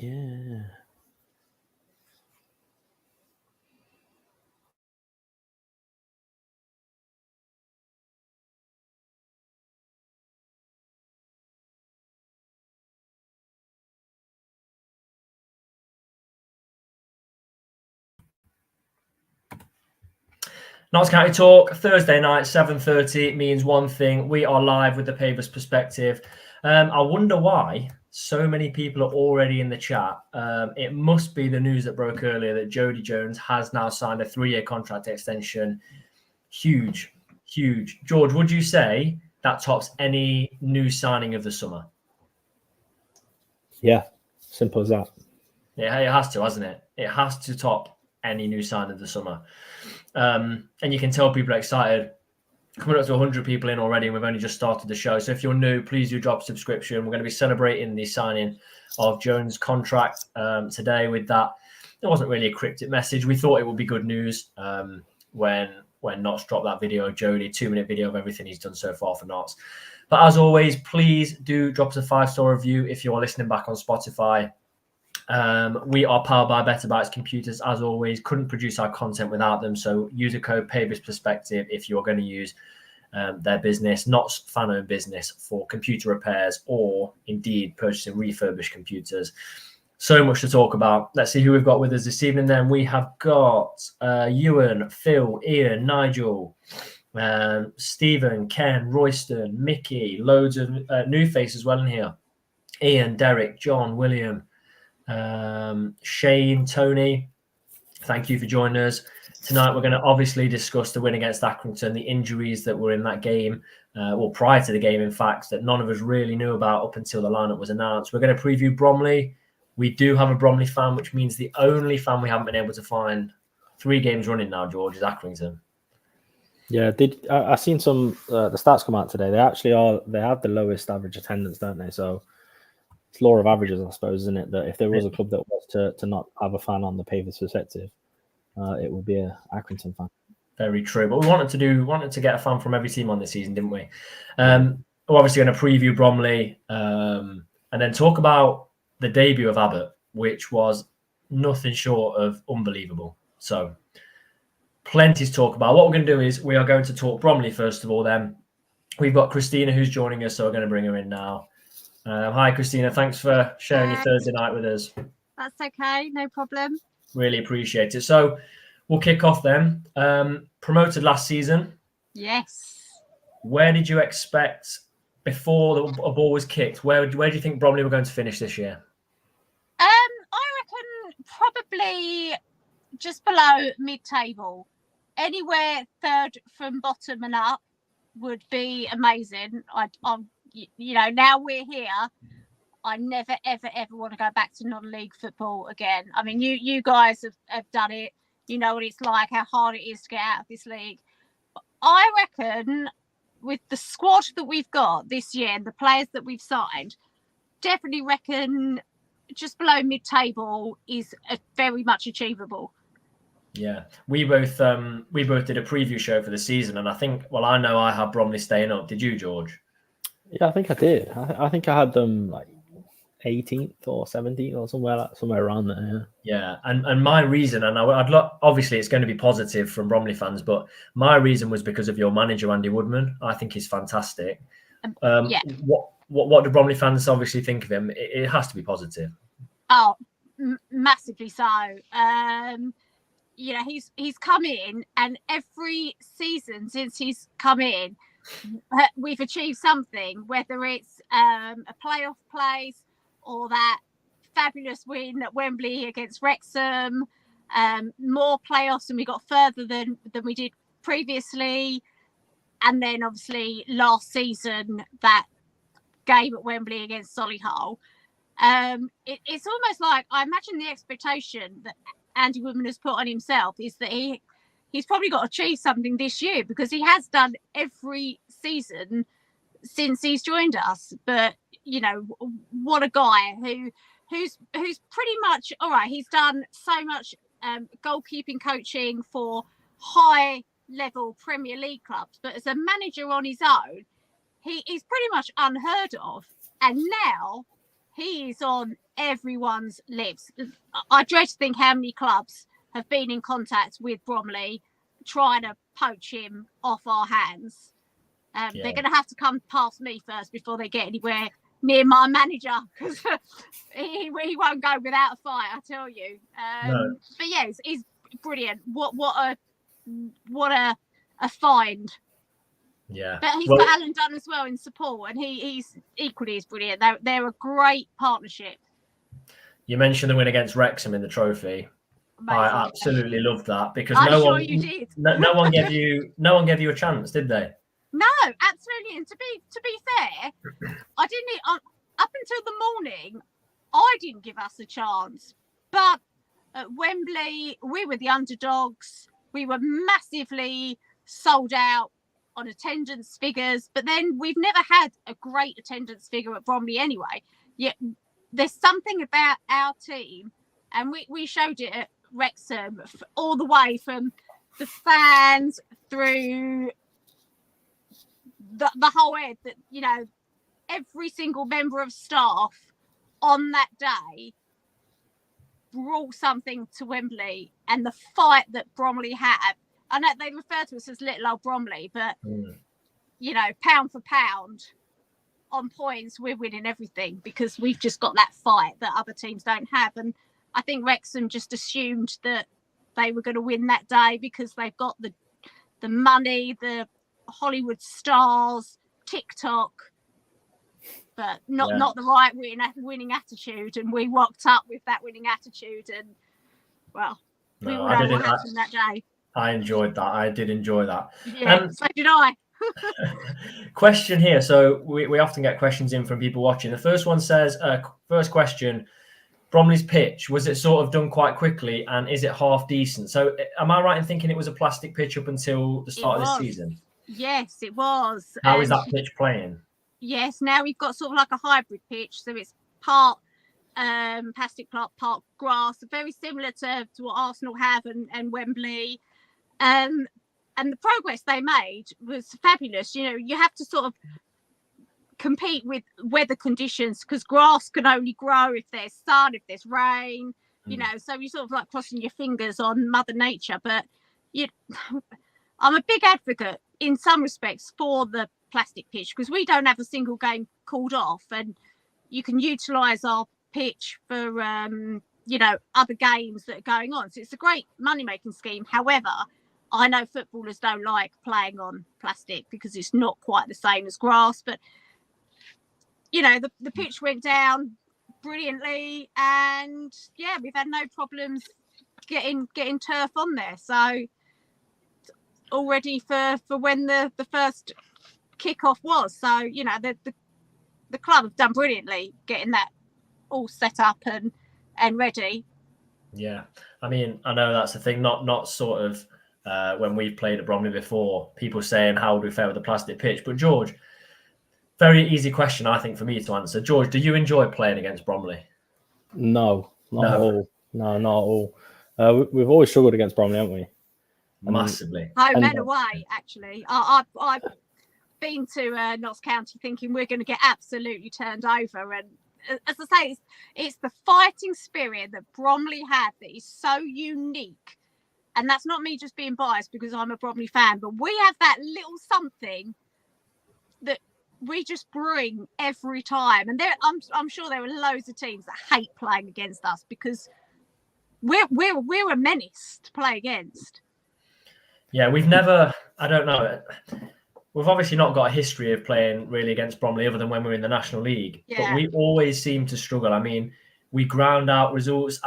Yeah. Notts County Talk, Thursday night, 7:30 means one thing. We are live with the Pavis perspective. I wonder why so many people are already in the chat. It must be the news that broke earlier that Jody Jones has now signed a 3-year contract extension. Huge, huge. George, would you say that tops any new signing of the summer? Yeah, simple as that. Yeah, it has to, hasn't it? It has to top any new signing of the summer. And you can tell people are excited. Coming up to 100 people in already, and we've only just started the show. So if you're new, please do drop a subscription. We're going to be celebrating the signing of Jones' contract today with that. It wasn't really a cryptic message. We thought it would be good news when Notts dropped that video of Jody, 2-minute video of everything he's done so far for Notts. But as always, please do drop us a 5-star review if you are listening back on Spotify. We are powered by Better Bytes computers, as always. Couldn't produce our content without them. So use the code Pavis Perspective if you're going to use their business, not fan-owned business, for computer repairs or indeed purchasing refurbished computers. So much to talk about. Let's see who we've got with us this evening. Then we have got Ewan, Phil, Ian, Nigel, Stephen, Ken, Royston, Mickey, loads of new faces as well in here. Ian, Derek, John, William, Shane, Tony, thank you for joining us. Tonight we're going to obviously discuss the win against Accrington, the injuries that were in that game, prior to the game, in fact, that none of us really knew about up until the lineup was announced. We're going to preview Bromley. We do have a Bromley fan, which means the only fan we haven't been able to find 3 games running now, George, is Accrington. Yeah, I seen some the stats come out today. They actually they have the lowest average attendance, don't they? So it's law of averages, I suppose, isn't it? That if there was a club that was to not have a fan on the Pavis perspective, it would be a Accrington fan. Very true. But we wanted to get a fan from every team on this season, didn't we? We're obviously going to preview Bromley and then talk about the debut of Abbott, which was nothing short of unbelievable. So plenty to talk about. What we're going to do is we are going to talk Bromley first of all. Then we've got Christina who's joining us, so we're going to bring her in now. Hi, Christina. Thanks for sharing your Thursday night with us. That's okay. No problem. Really appreciate it. So we'll kick off then. Promoted last season. Yes. Where did you expect before the ball was kicked? Where do you think Bromley were going to finish this year? I reckon probably just below mid-table. Anywhere third from bottom and up would be amazing. Now we're here. I never, ever, ever want to go back to non-league football again. I mean, you guys have done it. You know what it's like, how hard it is to get out of this league. But I reckon with the squad that we've got this year and the players that we've signed, definitely reckon just below mid-table is very much achievable. Yeah, we both did a preview show for the season, and I know I had Bromley staying up. Did you, George? Yeah, I think I did. I think I had them like 18th or 17th or somewhere around there. Yeah, and my reason, and obviously it's going to be positive from Bromley fans, but my reason was because of your manager Andy Woodman. I think he's fantastic. Yeah. What do Bromley fans obviously think of him? It has to be positive. Oh, massively so. He's come in, and every season since he's come in, we've achieved something, whether it's a playoff place or that fabulous win at Wembley against Wrexham, more playoffs, and we got further than we did previously. And then obviously last season, that game at Wembley against Solihull. It's almost like, I imagine the expectation that Andy Woodman has put on himself is that he's probably got to achieve something this year, because he has done every season since he's joined us. But what a guy who's pretty much all right. He's done so much goalkeeping coaching for high level Premier League clubs, but as a manager on his own, he's pretty much unheard of. And now he is on everyone's lips. I dread to think how many clubs have been in contact with Bromley trying to poach him off our hands. They're going to have to come past me first before they get anywhere near my manager, because he won't go without a fight, I tell you. No. But yeah, he's brilliant. What a find. Yeah. But he's got Alan Dunn as well in support, and he's equally as brilliant. They're a great partnership. You mentioned the win against Wrexham in the trophy. Amazing. I absolutely loved that, because no one gave you a chance, did they? No, absolutely. And to be fair, I didn't. Up until the morning, I didn't give us a chance. But at Wembley, we were the underdogs. We were massively sold out on attendance figures. But then we've never had a great attendance figure at Bromley anyway. Yet there's something about our team, and we showed it at Wrexham, all the way from the fans through the whole head, that, you know, every single member of staff on that day brought something to Wembley. And the fight that Bromley had, I know they refer to us as little old Bromley, but you know, pound for pound on points, we're winning everything, because we've just got that fight that other teams don't have. And I think Wrexham just assumed that they were going to win that day because they've got the money, the Hollywood stars, TikTok, but not the right winning attitude. And we rocked up with that winning attitude, and well, we all know what happened that day. I enjoyed that. I did enjoy that. Yeah, so did I. Question here. So we often get questions in from people watching. The first one says, first question, Bromley's pitch, was it sort of done quite quickly, and is it half decent? So am I right in thinking it was a plastic pitch up until the start of this season? Yes, it was. How is that pitch playing? Yes, now we've got sort of like a hybrid pitch. So it's part plastic, part grass, very similar to what Arsenal have and Wembley. And the progress they made was fabulous. You know, you have to sort of compete with weather conditions, because grass can only grow if there's sun, if there's rain, you know, so you're sort of like crossing your fingers on Mother Nature. But I'm a big advocate in some respects for the plastic pitch, because we don't have a single game called off, and you can utilise our pitch for, you know, other games that are going on. So it's a great money-making scheme. However, I know footballers don't like playing on plastic because it's not quite the same as grass. But, you know, the pitch went down brilliantly, and yeah, we've had no problems getting turf on there. So all ready for when the first kickoff was. So, you know, the club have done brilliantly getting that all set up and ready. Yeah, I mean, I know that's the thing. Not sort of when we've played at Bromley before, people saying how would we fare with the plastic pitch. But George, very easy question, I think, for me to answer. George, do you enjoy playing against Bromley? No, not at all. No, not at all. We've always struggled against Bromley, haven't we? Massively. Home and away, actually. I've been to Notts County thinking we're going to get absolutely turned over. And as I say, it's the fighting spirit that Bromley have that is so unique. And that's not me just being biased because I'm a Bromley fan, but we have that little something that we just bring every time. And I'm sure there are loads of teams that hate playing against us because we're a menace to play against. Yeah, we've never, I don't know, we've obviously not got a history of playing really against Bromley other than when we were in the National League. Yeah. But we always seem to struggle. I mean, we ground out results.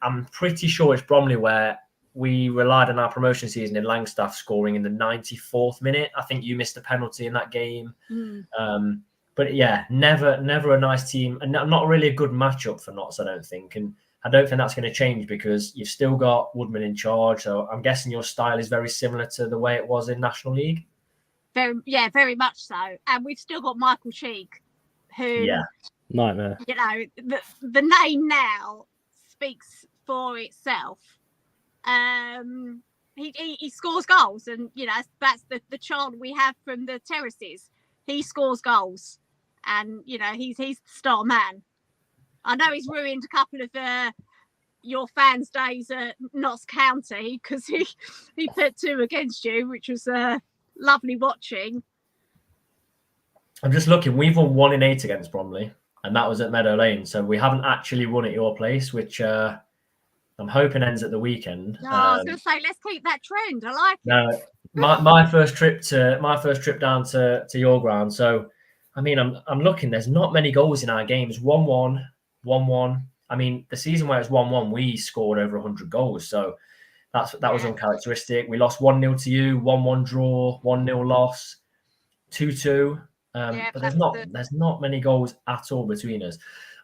I'm pretty sure it's Bromley where we relied on our promotion season in Langstaff scoring in the 94th minute. I think you missed a penalty in that game. But yeah, never a nice team, and not really a good matchup for Notts, I don't think. And I don't think that's going to change because you've still got Woodman in charge. So I'm guessing your style is very similar to the way it was in National League. Very much so. And we've still got Michael Cheek, who, nightmare. You know, the name now speaks for itself. He scores goals, and you know that's the chant we have from the terraces. He scores goals, and you know he's the star man. I know he's ruined a couple of your fans' days at Notts County because he put 2 against you, which was lovely watching. I'm just looking. We've won 1 in 8 against Bromley, and that was at Meadow Lane. So we haven't actually won at your place, which I'm hoping ends at the weekend. No, I was going to say, let's keep that trend. I like it. No, my first trip down to your ground. So, I mean, I'm looking. There's not many goals in our games. 1-1, 1-1. I mean, the season where it's 1-1, we scored over 100 goals. So that was uncharacteristic. We lost 1-0 to you, 1-1 draw, 1-0 loss, 2-2. But there's not many goals at all between us.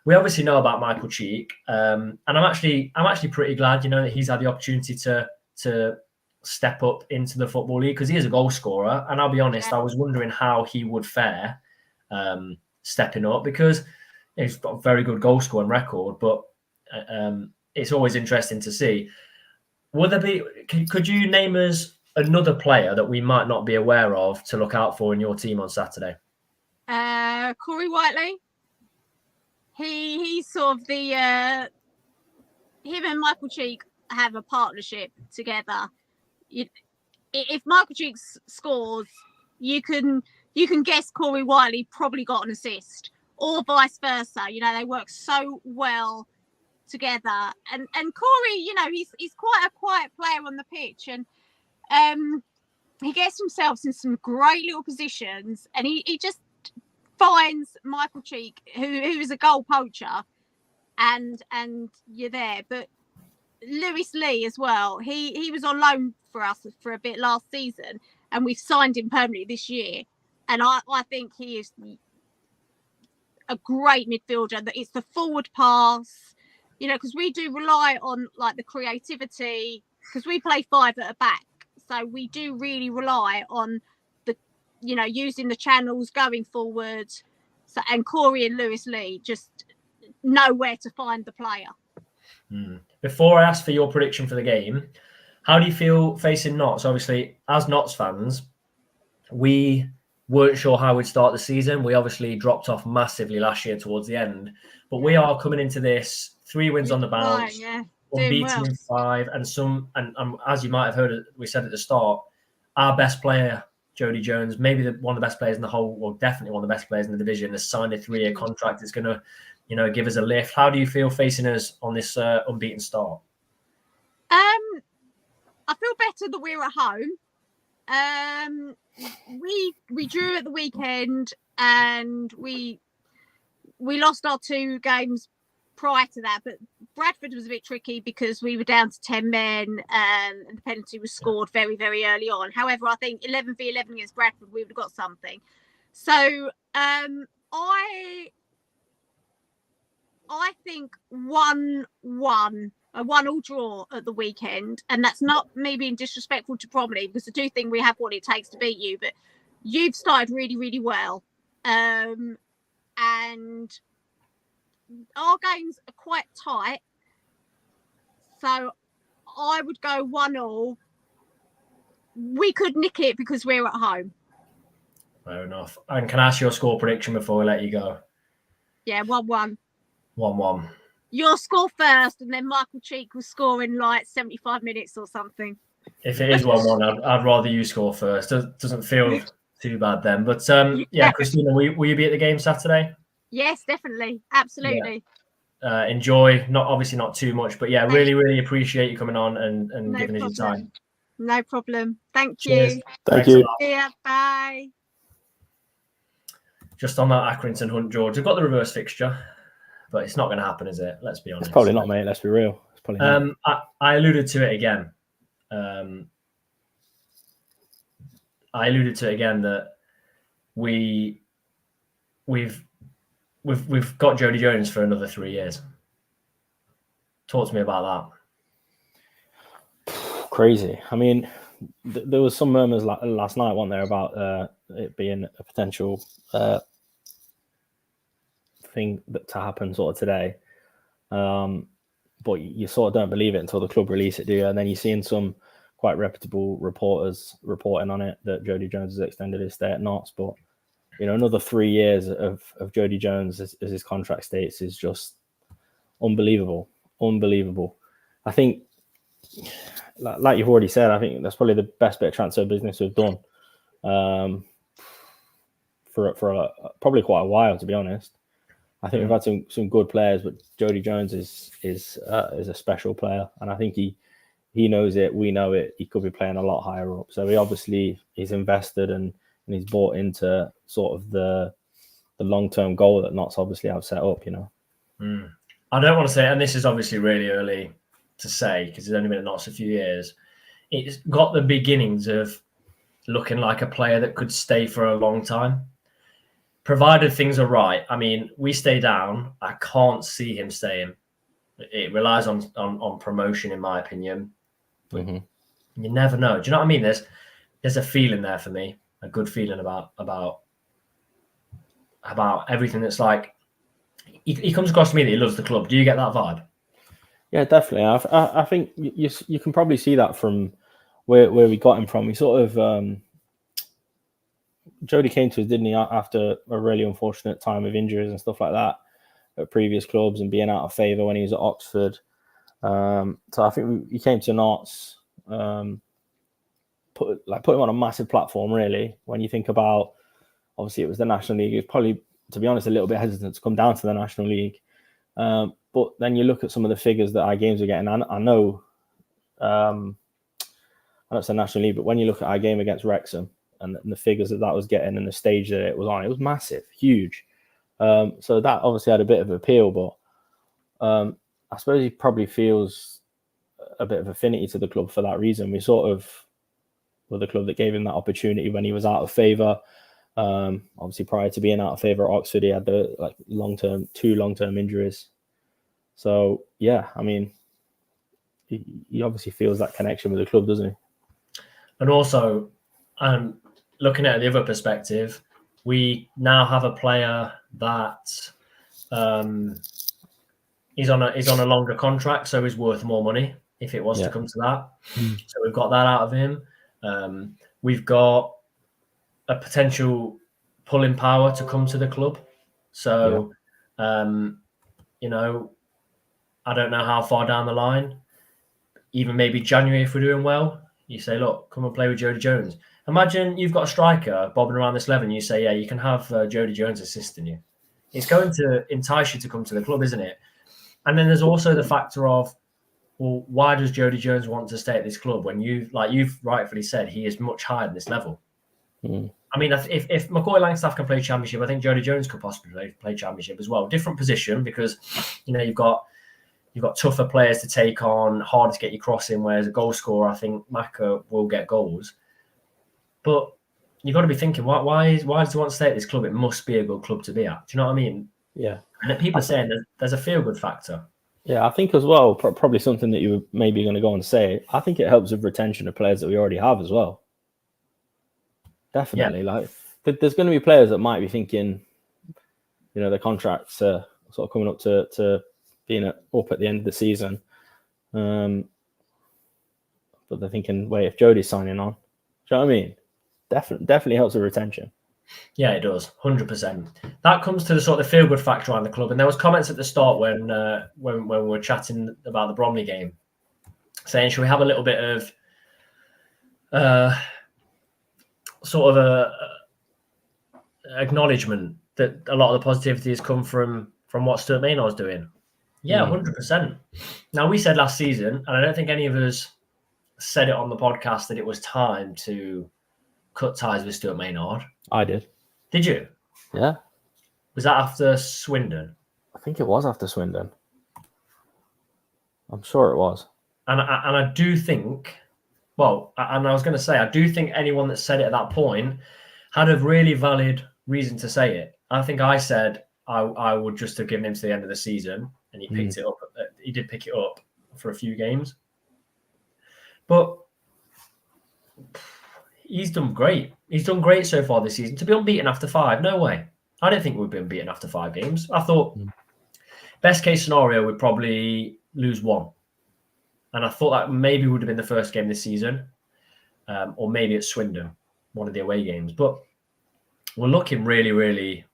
We obviously know about Michael Cheek, and I'm actually pretty glad, that he's had the opportunity to step up into the Football League because he is a goal scorer. And I'll be honest, I was wondering how he would fare stepping up because he's got a very good goal scoring record. But it's always interesting to see. Could you name us another player that we might not be aware of to look out for in your team on Saturday? Corey Whiteley. He's sort of the him and Michael Cheek have a partnership together. If Michael Cheek scores, you can guess Corey Whiteley probably got an assist, or vice versa. They work so well together. And Corey, he's quite a quiet player on the pitch, and he gets himself in some great little positions, and he just finds Michael Cheek, who is a goal poacher, and you're there. But Lewis Lee as well. He was on loan for us for a bit last season, and we've signed him permanently this year. And I think he is a great midfielder. That it's the forward pass, because we do rely on like the creativity because we play 5 at a back, so we do really rely on using the channels going forward. So, and Corey and Lewis Lee just know where to find the player. Before I ask for your prediction for the game, how do you feel facing Notts? Obviously, as Notts fans, we weren't sure how we'd start the season. We obviously dropped off massively last year towards the end, but we are coming into this 3 wins on the bounce, unbeaten in 5, and as you might have heard, we said at the start, our best player, Jody Jones, maybe one of the best players in the whole, well, definitely one of the best players in the division, has signed a 3-year contract. It's going to, give us a lift. How do you feel facing us on this unbeaten start? I feel better that we're at home. We drew at the weekend, and we lost our 2 games prior to that, but Bradford was a bit tricky because we were down to 10 men, and the penalty was scored very, very early on. However, I think 11v11 against Bradford, we would have got something. So I think 1-1, a 1-1 draw at the weekend, and that's not me being disrespectful to Bromley, because I do think we have what it takes to beat you, but you've started really, really well. And our games are quite tight, so I would go 1-1. We could nick it because we're at home. Fair enough. And can I ask your score prediction before we let you go? Yeah, 1-1. 1-1. You'll score first, and then Michael Cheek will score in like 75 minutes or something. If it is 1-1, I'd rather you score first. Doesn't feel too bad then. But Christina, will you be at the game Saturday? Yes, definitely. Absolutely. Yeah. Enjoy, obviously not too much, but really, really appreciate you coming on and giving us your time. No problem. Thank Cheers. you. Thank you. Yeah, bye. Just on that Accrington hunt, George, we've got the reverse fixture, but it's not going to happen, is it? Let's be honest. It's probably not, mate. Let's be real. It's probably not. I alluded to it again. That we've got Jody Jones for another 3 years. Talk to me about that. Crazy. I mean, there was some murmurs last night, weren't there, about it being a potential thing to happen sort of today. But you sort of don't believe it until the club release it, do you? And then you're seeing some quite reputable reporters reporting on it that Jody Jones has extended his stay at Notts. But, another 3 years of Jody Jones, as his contract states, is just unbelievable. I think, like you've already said, I think that's probably the best bit of transfer business we've done for probably quite a while, to be honest. I think we've had some good players, but Jody Jones is a special player, and I think he knows it. We know it. He could be playing a lot higher up. So he's invested and he's bought into sort of the long-term goal that Notts obviously have set up. I don't want to say, and this is obviously really early to say because it's only been at Notts a few years. It's got the beginnings of looking like a player that could stay for a long time. Provided things are right. I mean, we stay down. I can't see him staying. It relies on promotion, in my opinion. But you never know. Do you know what I mean? There's a feeling there for me, a good feeling about everything. That's like he comes across to me that he loves the club. Do you get that vibe? Yeah, definitely. I think you can probably see that from where we got him from. We sort of Jody came to us, didn't he, after a really unfortunate time of injuries and stuff like that at previous clubs and being out of favour when he was at Oxford. So I think he came to Notts, put him on a massive platform, really. When you think about, obviously it was the National League, he was probably, to be honest, a little bit hesitant to come down to the National League. But then you look at some of the figures that our games are getting. I know it's the National League, but when you look at our game against Wrexham, and the figures that was getting and the stage that it was on, it was massive, huge. So that obviously had a bit of appeal, but I suppose he probably feels a bit of affinity to the club for that reason. We sort of were the club that gave him that opportunity when he was out of favour. Obviously, prior to being out of favour at Oxford, he had the two long-term injuries. So yeah, I mean, he obviously feels that connection with the club, doesn't he? And also, looking at the other perspective, we now have a player that he's on a longer contract, so he's worth more money if it was to come to that. So we've got that out of him. We've got a potential pulling power to come to the club. So, I don't know how far down the line, even maybe January if we're doing well, you say, look, come and play with Jody Jones. Imagine you've got a striker bobbing around this level and you say, yeah, you can have Jody Jones assisting you. It's going to entice you to come to the club, isn't it? And then there's also the factor of, well, why does Jody Jones want to stay at this club when you've rightfully said, he is much higher than this level? I mean, if McCoy Langstaff can play Championship, I think Jody Jones could possibly play Championship as well. Different position because, you've got tougher players to take on, harder to get your crossing, whereas a goal scorer, I think Maka will get goals. But you've got to be thinking, why does he want to stay at this club? It must be a good club to be at. Do you know what I mean? Yeah. And people are saying there's a feel-good factor. Yeah, I think as well, probably something that you were maybe going to go and say, I think it helps with retention of players that we already have as well. Definitely. Yeah. There's going to be players that might be thinking, their contracts are sort of coming up to being up at the end of the season. But they're thinking, wait, if Jody's signing on, do you know what I mean? Definitely helps with retention. Yeah, it does, 100%. That comes to the sort of feel-good factor around the club. And there was comments at the start when we were chatting about the Bromley game, saying, should we have a little bit of sort of a acknowledgement that a lot of the positivity has come from what Stuart Maynard's doing? Yeah, 100%. Now, we said last season, and I don't think any of us said it on the podcast, that it was time to cut ties with Stuart Maynard. I did. Did you? Yeah. Was that after Swindon? I think it was after Swindon. I'm sure it was. And I do think, I was going to say, I do think anyone that said it at that point had a really valid reason to say it. I think I said I would just have given him to the end of the season, and he picked it up. He did pick it up for a few games. But he's done great. He's done great so far this season. To be unbeaten after 5, no way. I don't think we've been beaten after 5 games. I thought best case scenario, we'd probably lose 1. And I thought that maybe would have been the first game this season, or maybe at Swindon, one of the away games. But we're looking really, really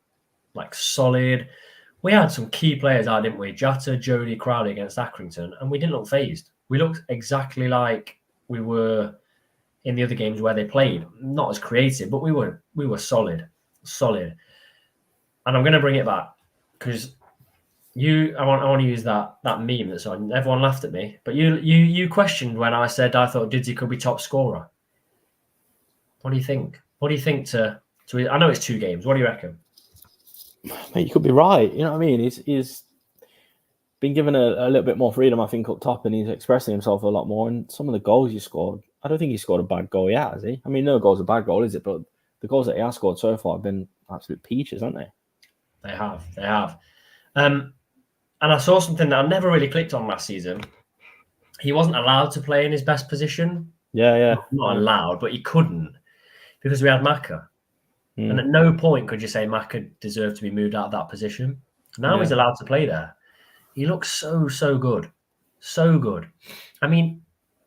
solid. we had some key players out, didn't we? Jota, Jody, Crowley against Accrington, and we didn't look phased. We looked exactly like we were in the other games where they played. Not as creative, but we were solid. And I'm going to bring it back because I want to use that meme that's on. Everyone laughed at me, but you questioned when I said I thought Didzy could be top scorer. What do you think? What do you think to I know it's 2 games. What do you reckon? Mate, you could be right. You know what I mean? He's been given a little bit more freedom, I think, up top, and he's expressing himself a lot more. And some of the goals he scored, I don't think he scored a bad goal yet, has he? I mean, no goal's a bad goal, is it? But the goals that he has scored so far have been absolute peaches, haven't they? They have. And I saw something that I never really clicked on last season. He wasn't allowed to play in his best position. Yeah. Not allowed, but he couldn't because we had Maka. And at no point could you say Maka deserved to be moved out of that position. Now he's allowed to play there. He looks so good. So good. I mean,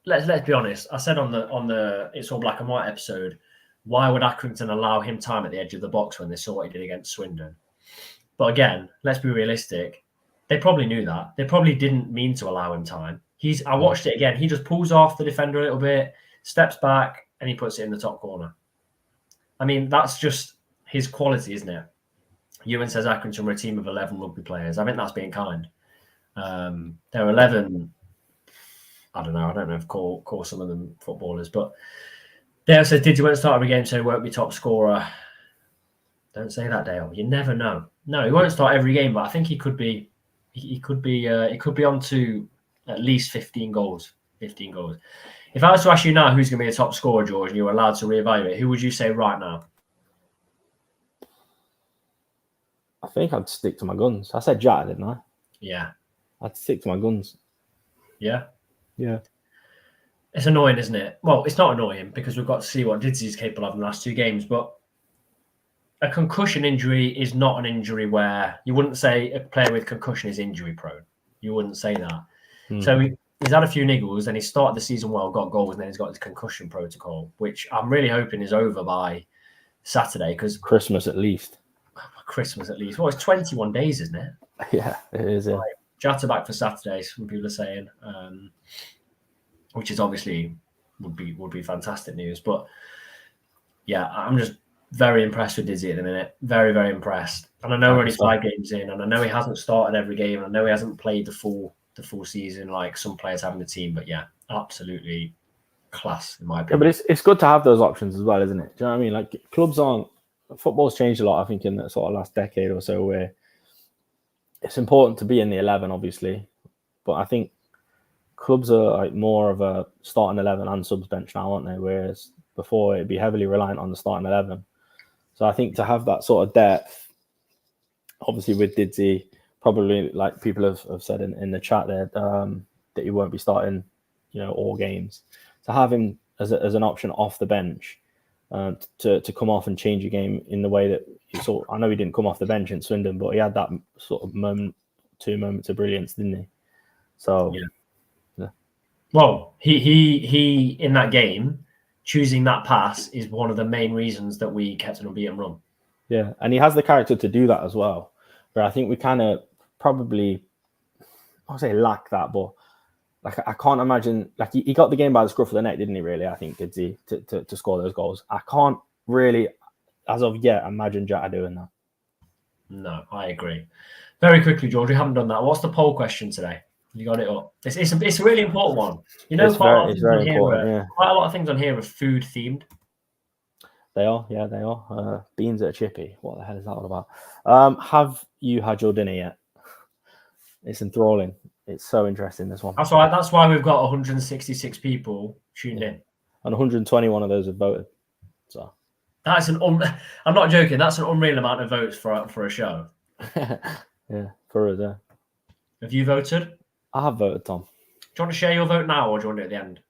let's be honest. I said on the It's All Black and White episode, why would Accrington allow him time at the edge of the box when they saw what he did against Swindon? But again, let's be realistic. They probably knew that. They probably didn't mean to allow him time. I watched it again. He just pulls off the defender a little bit, steps back, and he puts it in the top corner. I mean, that's just his quality, isn't it? Ewan says Accrington were a team of 11 rugby players. I think that's being kind. There are 11. I don't know if call some of them footballers, but Dale says, "Did you won't start every game, so he won't be top scorer?" Don't say that, Dale. You never know. No, he won't start every game, but I think he could be. He could be on to at least 15 goals. 15 goals. If I was to ask you now who's going to be a top scorer, George, and you were allowed to reevaluate, who would you say right now? I think I'd stick to my guns. I said Jota, didn't I? Yeah. I'd stick to my guns. Yeah? Yeah. It's annoying, isn't it? Well, it's not annoying because we've got to see what Didzy is capable of in the last 2 games, but a concussion injury is not an injury where you wouldn't say a player with concussion is injury prone. You wouldn't say that. So he's had a few niggles and he started the season well, got goals, and then he's got his concussion protocol, which I'm really hoping is over by Saturday because Christmas at least. Well, it's 21 days, isn't it? Yeah, it is. Yeah. Like, Jota back for Saturday, some people are saying, which is obviously would be fantastic news. But yeah, I'm just very impressed with Didzy at the minute. Very, very impressed. And I know we're only 5 games in, and I know he hasn't started every game, and I know he hasn't played the full season like some players have in the team. But yeah, absolutely class in my opinion. Yeah, but it's good to have those options as well, isn't it? Do you know what I mean? Like football's changed a lot, I think, in the sort of last decade or so, where it's important to be in the 11, obviously, but I think clubs are like more of a starting 11 and subs bench now, aren't they? Whereas before it'd be heavily reliant on the starting 11. So I think to have that sort of depth, obviously with Didzy, probably like people have said in the chat there, that he won't be starting, all games. To have him as an option off the bench, to come off and change a game in the way that he saw. I know he didn't come off the bench in Swindon, but he had that sort of 2 moments of brilliance, didn't he? So yeah. Well, he in that game, choosing that pass is one of the main reasons that we kept an unbeaten run. Yeah, and he has the character to do that as well. Where I think we kind of probably, I won't say lack that, but like I can't imagine, like he got the game by the scruff of the neck, didn't he? Really, I think Didzy to score those goals. I can't really, as of yet, imagine Jota doing that. No, I agree. Very quickly, George, we haven't done that. What's the poll question today? You got it up. It's a really important one. It's very important. Yeah. Quite a lot of things on here are food themed. They are, yeah, they are. Beans at a chippy. What the hell is that all about? Have you had your dinner yet? It's enthralling. It's so interesting, this one. That's why we've got 166 people tuned in. And 121 of those have voted. So that's I'm not joking. That's an unreal amount of votes for a show. Yeah, for us, yeah. Have you voted? I have voted, Tom. Do you want to share your vote now, or do you want to do it at the end?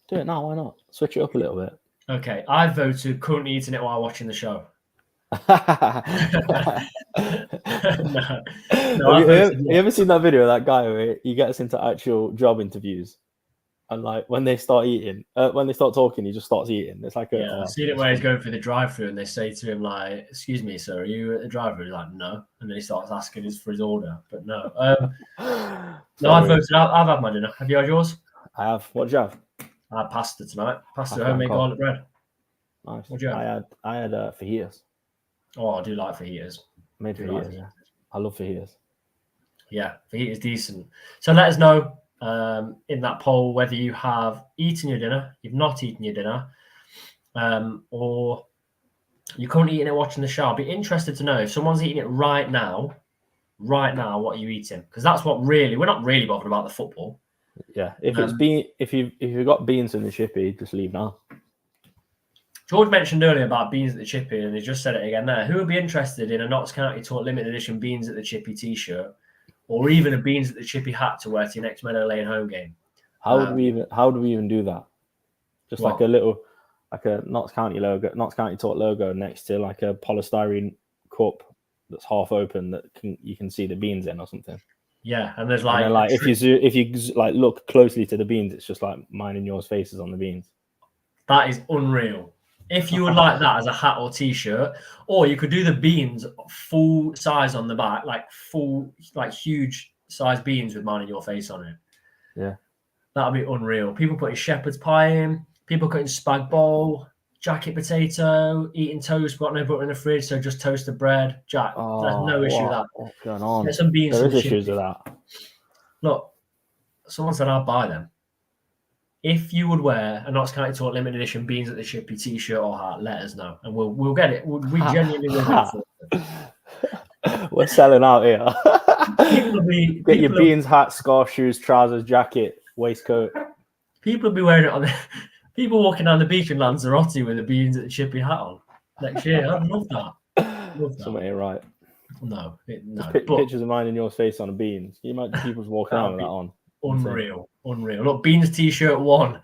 Do it now, why not? Switch it up a little bit. Okay, I voted currently eating it while watching the show. You ever seen that video of that guy where he gets into actual job interviews And like when they start eating, when they start talking, he just starts eating. It's like I've seen it where he's going through the drive-through and they say to him like, "Excuse me, sir, are you at the drive-through?" He's like, "No," and then he starts asking for his order, but no. No, I've had my dinner. Have you had yours? I have. What did you have? I had pasta tonight. Pasta, homemade garlic bread. Nice. What did you have? I had fajitas. Oh, I do like fajitas. Made fajitas. Yeah. I love fajitas. Yeah, fajitas decent. So let us know in that poll whether you have eaten your dinner, you've not eaten your dinner, or you're currently eating it watching the show. I'll be interested to know if someone's eating it right now, what are you eating? Because that's what we're not really bothered about the football. Yeah, if you've got beans in the chippy, just leave now. George mentioned earlier about beans at the chippy, and he just said it again there. Who would be interested in a Notts County Talk limited edition beans at the chippy t-shirt, or even a beans at the chippy hat to wear to your next Meadow Lane home game? How do we even do that? Just like a Notts County logo, Notts County Talk logo next to like a polystyrene cup that's half open that you can see the beans in or something. Yeah, and there's like, if you like look closely to the beans, it's just like mine and yours faces on the beans. That is unreal. If you would like that as a hat or t-shirt, or you could do the beans full size on the back, like huge size beans with mine and your face on it. Yeah, that'd be unreal. People putting shepherd's pie in, people cutting spag bowl, jacket potato, eating toast, got no butter in the fridge, so just toasted bread. Jack, there's no issue with that. What's going on? Get some beans. There is issues with that. Look, someone said I'll buy them. If you would wear a Notts County Talk limited edition beans at the chippy t-shirt or hat, let us know, and we'll get it. We genuinely will. We're selling out here. Get your beans, hat, scarf, shoes, trousers, jacket, waistcoat. People will be wearing it on. People walking down the beach in Lanzarote with the beans at the chippy hat on next year. I'd love that. Something ain't right. No. Pictures of mine and your face on the beans. You might people's walking around with that on. Unreal. Look, Beans t-shirt won.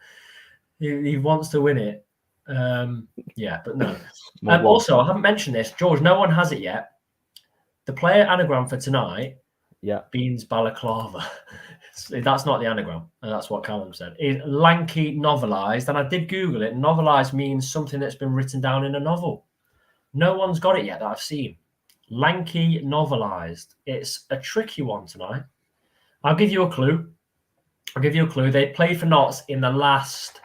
He wants to win it. Yeah, but no. Also, I haven't mentioned this, George. No one has it yet. The player anagram for tonight. Yeah. Beans balaclava. That's not the anagram, and that's what Callum said. Is lanky novelized, and I did Google it. Novelized means something that's been written down in a novel. No one's got it yet that I've seen. Lanky novelized. It's a tricky one tonight. I'll give you a clue. They played for Notts in the last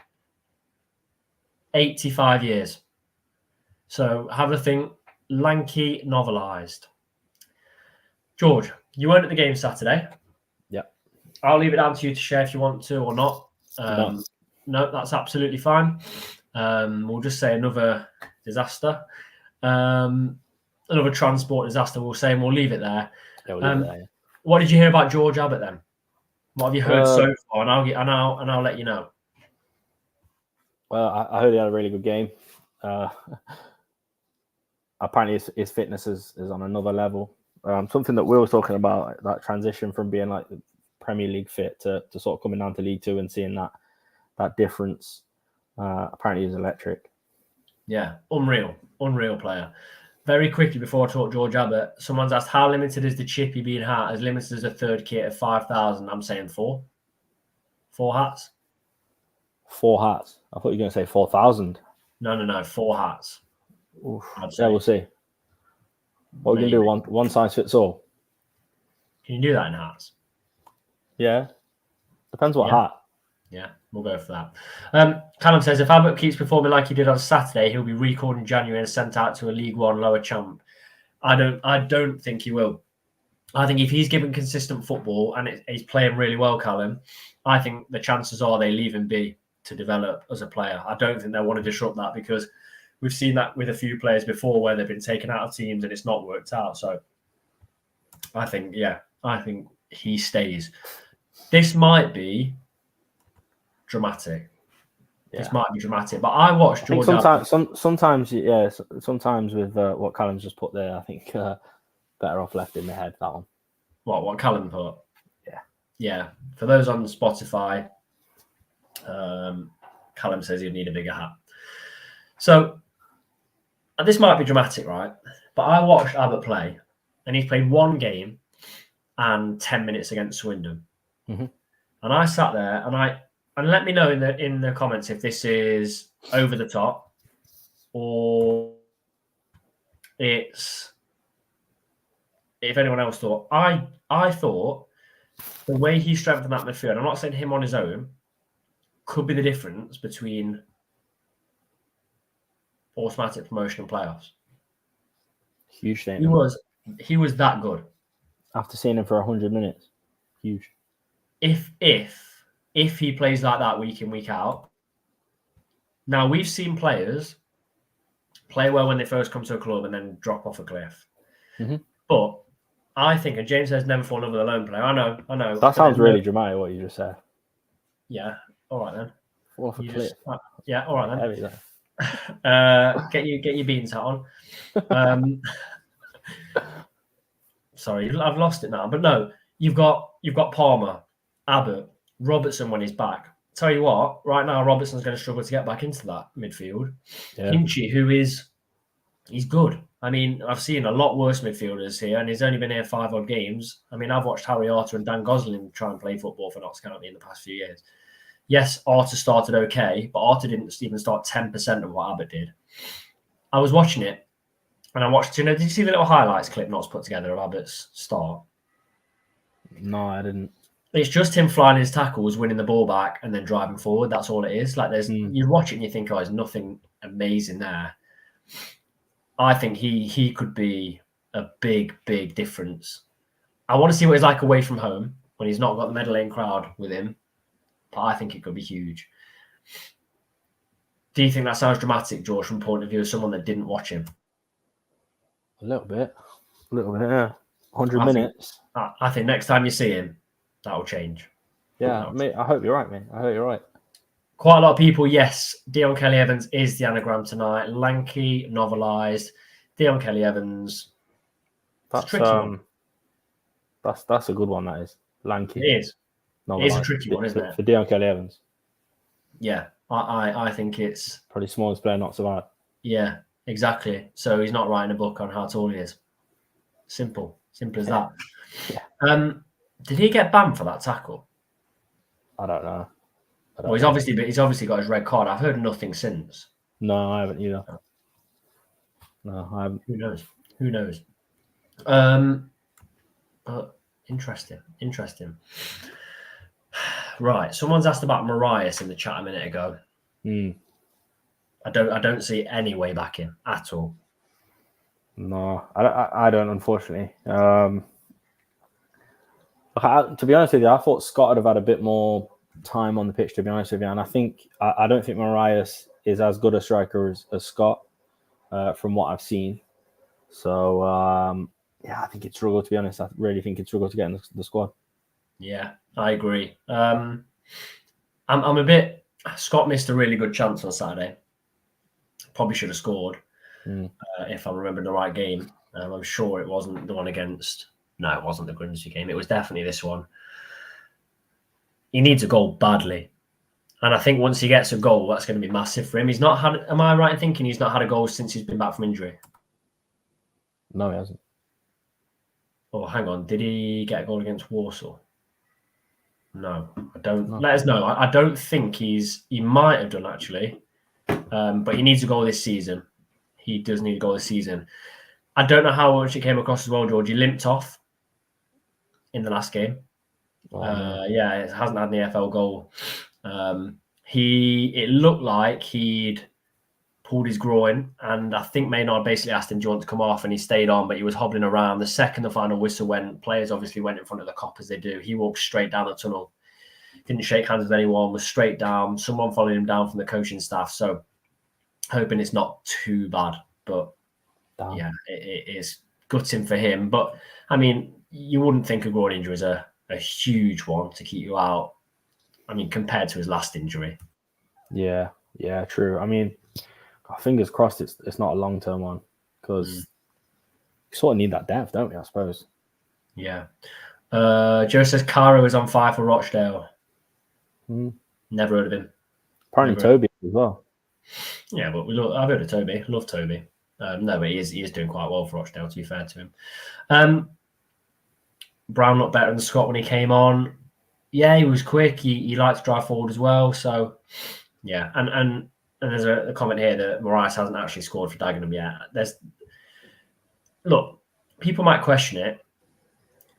85 years. So have a think. Lanky novelized. George, you weren't at the game Saturday. Yeah. I'll leave it down to you to share if you want to or not. No, that's absolutely fine. We'll just say another disaster. Another transport disaster, we'll say, and we'll leave it there. Yeah, we'll leave it there. What did you hear about George Abbott then? What have you heard so far? And I'll let you know. Well, I heard he had a really good game. Apparently, his fitness is on another level. Something that we were talking about, that transition from being like Premier League fit to sort of coming down to League Two and seeing that difference. Apparently, he's electric. Yeah, unreal player. Very quickly before I talk George Abbott, someone's asked how limited is the chippy bean hat? As limited as a third kit of 5,000. I'm saying 4. 4 hats. 4 hats. I thought you were going to say 4,000. No. 4 hats. Oof. Yeah, we'll see. What we can do? One size fits all. Can you do that in hats? Yeah. Depends what hat. Yeah, we'll go for that. Callum says, if Abbott keeps performing like he did on Saturday, he'll be recalled in January and sent out to a League One lower champ. I don't think he will. I think if he's given consistent football and he's playing really well, Callum, I think the chances are they leave him be to develop as a player. I don't think they want to disrupt that because we've seen that with a few players before where they've been taken out of teams and it's not worked out. So I think he stays. This might be dramatic. Yeah. This might be dramatic, but I watched George. Sometimes with what Callum's just put there, I think better off left in the head. That one. What Callum put? Yeah. For those on Spotify, Callum says he'd need a bigger hat. So this might be dramatic, right? But I watched Abbott play, and he's played 1 game and 10 minutes against Swindon. Mm-hmm. And I sat there and I And let me know in the comments if this is over the top or it's if anyone else thought. I thought the way he strengthened that midfield, I'm not saying him on his own, could be the difference between automatic promotion and playoffs. Huge thing. He was that good. After seeing him for 100 minutes. Huge. If he plays like that week in, week out. Now we've seen players play well when they first come to a club and then drop off a cliff. Mm-hmm. But I think, and James says never fall in love with a lone player. I know. That sounds really dramatic, what you just said. Yeah. All right, then. Fall off a cliff. Yeah, all right, then. Heavy, get your beans hat on. Sorry, I've lost it now. But no, you've got Palmer, Abbott, Robertson when he's back. Tell you what, right now Robertson's going to struggle to get back into that midfield. Yeah. Dyche, he's good. I mean, I've seen a lot worse midfielders here, and he's only been here 5 odd games. I mean, I've watched Harry Arter and Dan Gosling try and play football for Notts County in the past few years. Yes, Arter started okay, but Arter didn't even start 10% of what Abbott did. I was watching it, and I watched, did you see the little highlights clip Notts put together of Abbott's start? No, I didn't. It's just him flying his tackles, winning the ball back, and then driving forward. That's all it is. Like you watch it and you think, oh, there's nothing amazing there. I think he could be a big, big difference. I want to see what he's like away from home when he's not got the Medal Lane crowd with him. But I think it could be huge. Do you think that sounds dramatic, George, from the point of view of someone that didn't watch him? A little bit, yeah. 100 minutes. I think next time you see him, that will change. Yeah, mate, I hope you're right, mate. I hope you're right. Quite a lot of people, yes, Dion Kelly-Evans is the anagram tonight. Lanky, novelised. Dion Kelly-Evans. That's a tricky one. That's a good one, that is. Lanky. It is. It is a tricky one, isn't it? For Dion Kelly-Evans. Yeah, I think it's... Probably smallest player not survived. Yeah, exactly. So he's not writing a book on how tall he is. Simple as that. Yeah. Did he get banned for that tackle? I don't know. He's obviously got his red card. I've heard nothing since. No, I haven't either. No, I haven't. Who knows? But interesting. Right. Someone's asked about Marias in the chat a minute ago. I don't see any way back in at all. No, I don't, unfortunately. To be honest with you, I thought Scott would have had a bit more time on the pitch, to be honest with you. And I don't think Marias is as good a striker as Scott, from what I've seen. So, I think he'd struggle, to be honest. I really think he'd struggle to get in the squad. Yeah, I agree. I'm a bit... Scott missed a really good chance on Saturday. Probably should have scored, if I'm remembering the right game. I'm sure it wasn't the one against... No, it wasn't the Grimsby game. It was definitely this one. He needs a goal badly. And I think once he gets a goal, that's going to be massive for him. He's not had... Am I right in thinking he's not had a goal since he's been back from injury? No, he hasn't. Oh, hang on. Did he get a goal against Warsaw? No, I don't. No. Let us know. I don't think he might have done, actually. But he needs a goal this season. He does need a goal this season. I don't know how much it came across as well, George. He limped off in the last game. It hasn't had an EFL goal. It looked like he'd pulled his groin, and I think Maynard basically asked him, do you want to come off? And he stayed on, but he was hobbling around. The second the final whistle went, players obviously went in front of the cop as they do. He walked straight down the tunnel, didn't shake hands with anyone, was straight down. Someone followed him down from the coaching staff. So hoping it's not too bad, but yeah, it is gutting for him. But I mean, you wouldn't think a groin injury is a huge one to keep you out. I mean, compared to his last injury. Yeah, true. I mean, fingers crossed it's not a long-term one, because you sort of need that depth, don't we, I suppose? Yeah. Joe says Caro is on fire for Rochdale. Never heard of him. Apparently Toby as well. Yeah, but I've heard of Toby. Love Toby. No, but he is doing quite well for Rochdale, to be fair to him. Brown looked better than Scott when he came on. Yeah, he was quick. He liked to drive forward as well. So, yeah. And there's a comment here that Moraes hasn't actually scored for Dagenham yet. Look, people might question it.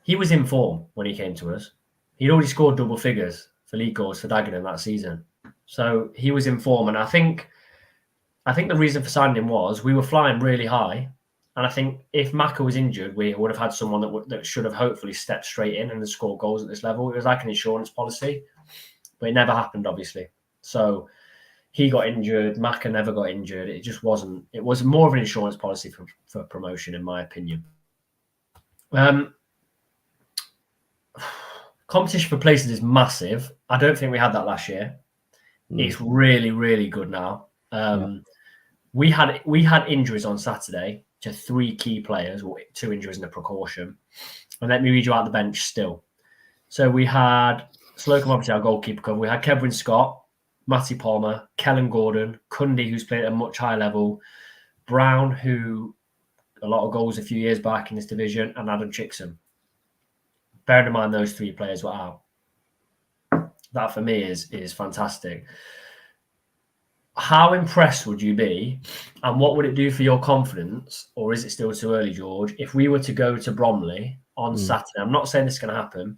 He was in form when he came to us. He'd already scored double figures for league goals for Dagenham that season. So he was in form. And I think the reason for signing him was we were flying really high. And I think if Maka was injured, we would have had someone that should have hopefully stepped straight in and scored goals at this level. It was like an insurance policy, but it never happened, obviously. So he got injured. Maka never got injured. It just wasn't. It was more of an insurance policy for promotion, in my opinion. Competition for places is massive. I don't think we had that last year. It's really, really good now. We had injuries on Saturday to 3 key players, or 2 injuries and a precaution. And let me read you out the bench still. So we had Slocum, obviously our goalkeeper cover. We had Kevin Scott, Matty Palmer, Kellen Gordon, Cundy, who's played at a much higher level, Brown, who a lot of goals a few years back in this division, and Adam Chickson. Bearing in mind those 3 players were out. That for me is fantastic. How impressed would you be, and what would it do for your confidence, or is it still too early, George, if we were to go to Bromley on Saturday? I'm not saying this is going to happen,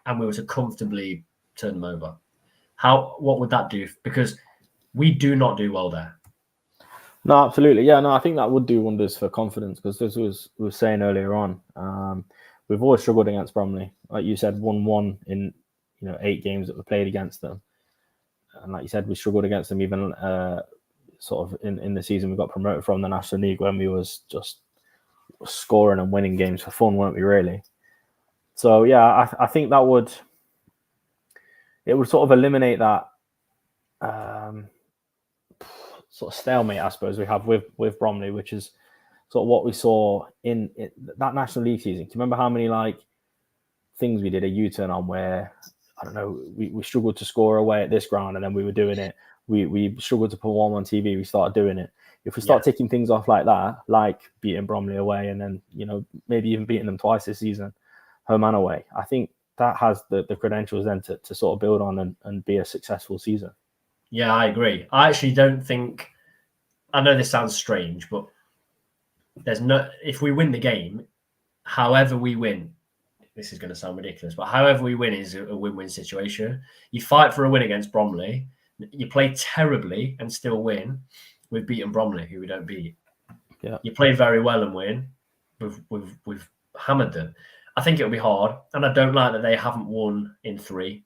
and we were to comfortably turn them over. What would that do? Because we do not do well there. No, absolutely. Yeah, no, I think that would do wonders for confidence, because as we were saying earlier on, we've always struggled against Bromley. Like you said, 1-1 in 8 games that we played against them. And like you said, we struggled against them even sort of in the season we got promoted from the National League, when we was just scoring and winning games for fun, weren't we, really? So, yeah, I think it would sort of eliminate that sort of stalemate, I suppose, we have with Bromley, which is sort of what we saw in that National League season. Do you remember how many things we did a U-turn on where, I don't know, we struggled to score away at this ground, and then we were doing it. We struggled to perform on TV. We started doing it. If we start ticking things off like that, like beating Bromley away, and then maybe even beating them twice this season, home and away, I think that has the credentials then to sort of build on and be a successful season. Yeah, I agree. I actually don't think. I know this sounds strange, but if we win the game, however we win, this is going to sound ridiculous, but however we win is a win-win situation. You fight for a win against Bromley, you play terribly and still win. We've beaten Bromley, who we don't beat. Yeah. You play very well and win. We've hammered them. I think it'll be hard, and I don't like that they haven't won in 3.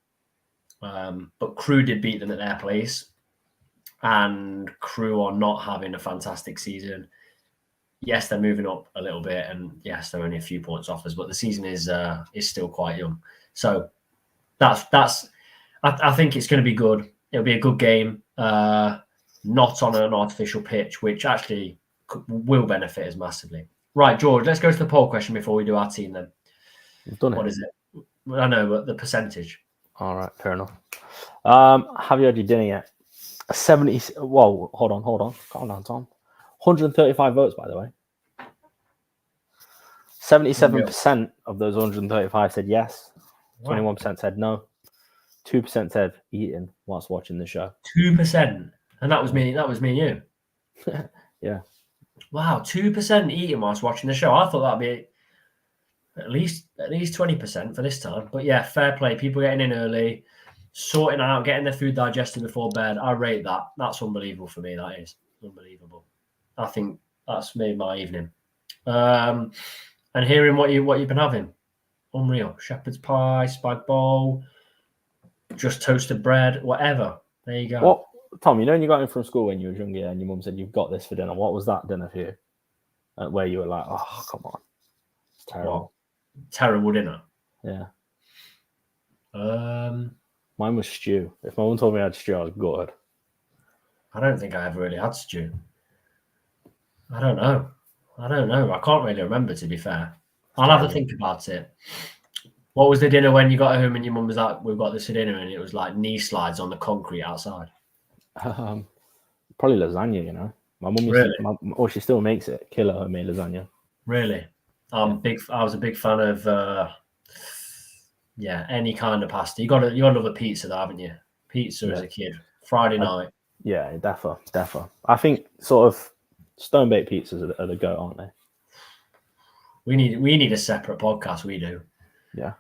But Crewe did beat them at their place, and Crewe are not having a fantastic season. Yes, they're moving up a little bit, and yes, they're only a few points off us, but the season is still quite young. So that's. I think it's going to be good. It'll be a good game, not on an artificial pitch, which actually will benefit us massively. Right, George, let's go to the poll question before we do our team then. We've done it. What is it? I know, but the percentage. All right, fair enough. Have you had your dinner yet? 70. Whoa, hold on. Calm down, Tom. 135 votes, by the way. 77% of those 135 said yes. 21% said no. 2% said eating whilst watching the show. 2%, and that was me. That was me and you. Yeah. Wow, 2% eating whilst watching the show. I thought that'd be at least 20% for this time. But yeah, fair play. People getting in early, sorting out, getting their food digested before bed. I rate that. That's unbelievable for me. That is unbelievable. I think that's made my evening. And hearing what you've been having, unreal. Shepherd's pie, spag bowl, just toasted bread, whatever. There you go. Well, Tom, when you got in from school when you were younger and your mum said you've got this for dinner, what was that dinner for you? Where you were like, oh, come on. It's terrible. What? Terrible dinner? Yeah. Mine was stew. If my mum told me I had stew, I was gutted. I don't think I ever really had stew. I don't know. I can't really remember, to be fair. I'll have a think about it. What was the dinner when you got home and your mum was like, we've got this for dinner, and it was like knee slides on the concrete outside? Probably lasagna, My mum really? She still makes it. Killer homemade lasagna. Really? I was a big fan of Yeah, any kind of pasta. You got to love a pizza, though, haven't you? Pizza as a kid, Friday night. Yeah, defo. I think sort of stone baked pizzas are the go, aren't they? We need a separate podcast. We do. Yeah,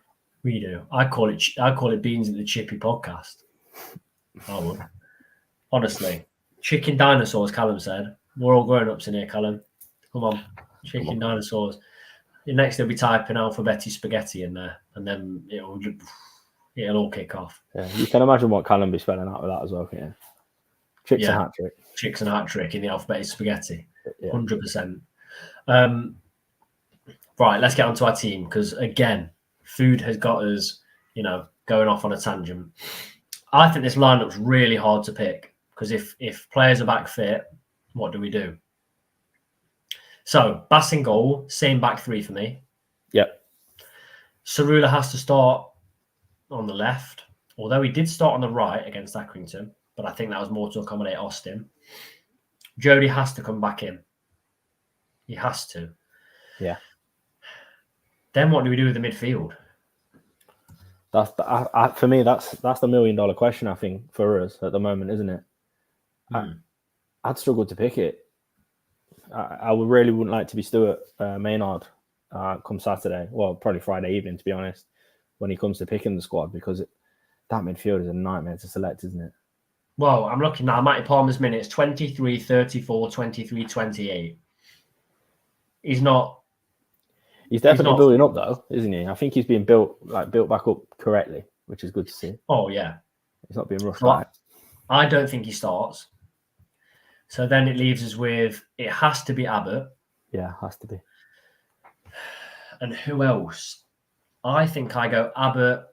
we do. I call it Beans at the Chippy podcast. I would. Honestly, chicken dinosaurs. Callum said, "We're all grown ups in here, Callum. Come on, chicken dinosaurs." Next, they'll be typing alphabetic spaghetti in there, and then it'll all kick off. Yeah, you can imagine what Callum be spelling out with that as well, can you? Chicks and hat trick. Chicks and hat trick in the alphabetic spaghetti. 100%. Right, let's get onto our team because again, food has got us, going off on a tangent. I think this lineup's really hard to pick because if players are back fit, what do we do? So Bass in goal, same back three for me. Yep. Cerula has to start on the left, although he did start on the right against Accrington, but I think that was more to accommodate Austin. Jody has to come back in. He has to. Yeah. Then what do we do with the midfield? For me, that's the $1 million question, I think, for us at the moment, isn't it? I'd struggle to pick it. I really wouldn't like to be Stuart Maynard come Saturday. Well, probably Friday evening, to be honest, when he comes to picking the squad, because that midfield is a nightmare to select, isn't it? Well, I'm looking now. Matty Palmer's minutes, 23, 34, 23, 28. He's definitely building up, though, isn't he? I think he's being built back up correctly, which is good to see. Oh, yeah. He's not being rushed back. I don't think he starts. So then it leaves us with, it has to be Abbott. Yeah, has to be. And who else? I think I go Abbott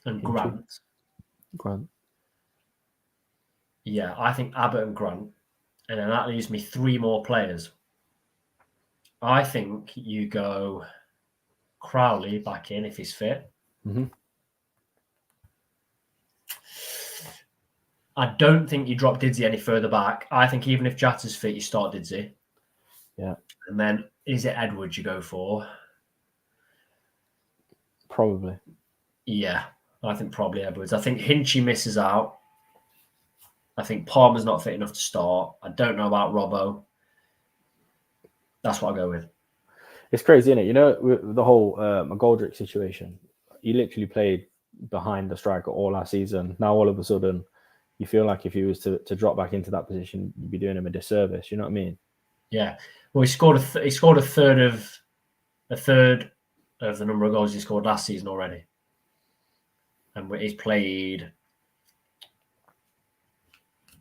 and Grant. Yeah, I think Abbott and Grant. And then that leaves me 3 more players. I think you go Crowley back in if he's fit. Mm-hmm. I don't think you drop Didzy any further back. I think even if Jatter's fit, you start Didzy. Yeah. And then is it Edwards you go for? Probably. Yeah, I think probably Edwards. I think Hinchy misses out. I think Palmer's not fit enough to start. I don't know about Robbo. That's what I go with. It's crazy, isn't it? With the whole McGoldrick situation, he literally played behind the striker all last season. Now all of a sudden, you feel like if he was to drop back into that position, you'd be doing him a disservice. You know what I mean? Yeah. Well, he scored a third of the number of goals he scored last season already, and he's played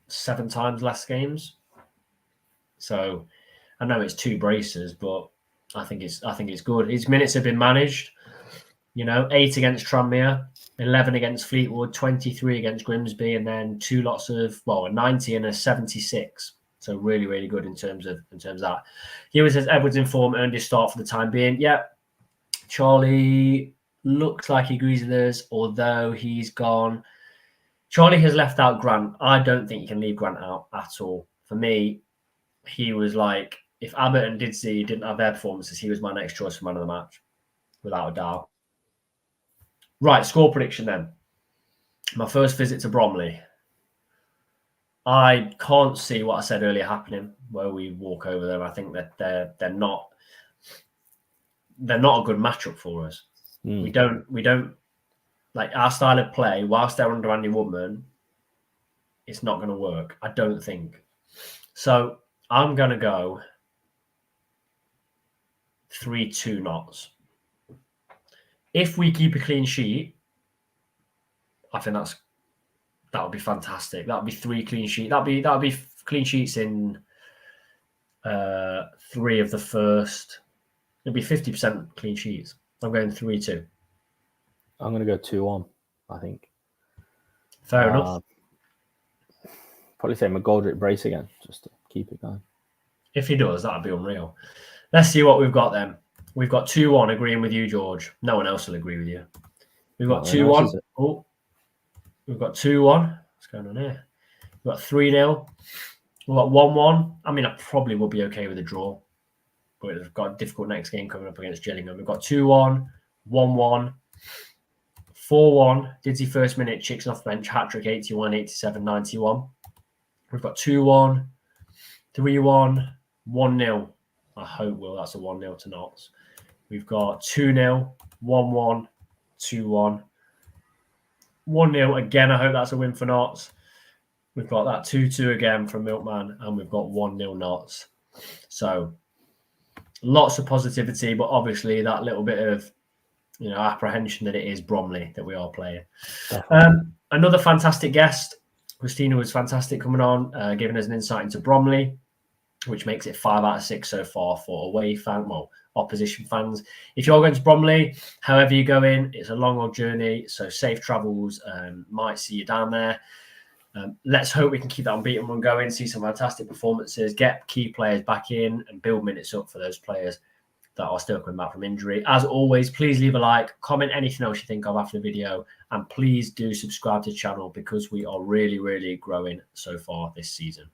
7 times less games. So I know it's 2 braces, but I think it's good. His minutes have been managed. 8 against Tranmere, 11 against Fleetwood, 23 against Grimsby, and then 2 lots of a 90 and a 76. So really, really good in terms of that. Here says Edwards in form, earned his start for the time being. Yeah, Charlie looks like he agrees with us, although he's gone. Charlie has left out Grant. I don't think you can leave Grant out at all. For me, he was like, if Abbott and Didzy didn't have their performances, he was my next choice for man of the match, without a doubt. Right, score prediction then. My first visit to Bromley. I can't see what I said earlier happening, where we walk over there. I think that they're not a good matchup for us. We don't like our style of play. Whilst they're under Andy Woodman, it's not going to work. I don't think. So I'm going to go 3-2 knots. If we keep a clean sheet, I think that would be fantastic. That would be 3 clean sheets. That would be clean sheets in 3 of the first. It'd be 50% clean sheets. I'm going 3-2. I'm going to go 2-1, I think. Fair enough. Probably say McGoldrick brace again, just to keep it going. If he does, that'd be unreal. Let's see what we've got then. We've got 2-1 agreeing with you, George. No one else will agree with you. We've got 2-1. Oh, we've got 2-1. What's going on here? We've got 3-0. We've got 1-1. I mean, I probably will be okay with a draw, but we've got a difficult next game coming up against Gillingham. We've got 2-1, 1-1, 4-1. Didzy first minute, Chicks off bench, hat-trick, 81, 87, 91. We've got 2-1, 3-1, 1-0. I hope, Will, that's a 1-0 to Notts. We've got 2-0, 1-1, 2-1. 1-0 again. I hope that's a win for Notts. We've got that 2-2 again from Milkman, and we've got 1-0 Notts. So lots of positivity, but obviously that little bit of apprehension that it is Bromley that we are playing. Another fantastic guest. Christina was fantastic coming on, giving us an insight into Bromley, which makes it 5 out of 6 so far for away opposition fans. If you're going to Bromley, however you go in, it's a long old journey, so safe travels. Might see you down there. Let's hope we can keep that unbeaten run going, see some fantastic performances, get key players back in and build minutes up for those players that are still coming back from injury. As always, please leave a like, comment anything else you think of after the video, and please do subscribe to the channel because we are really, really growing so far this season.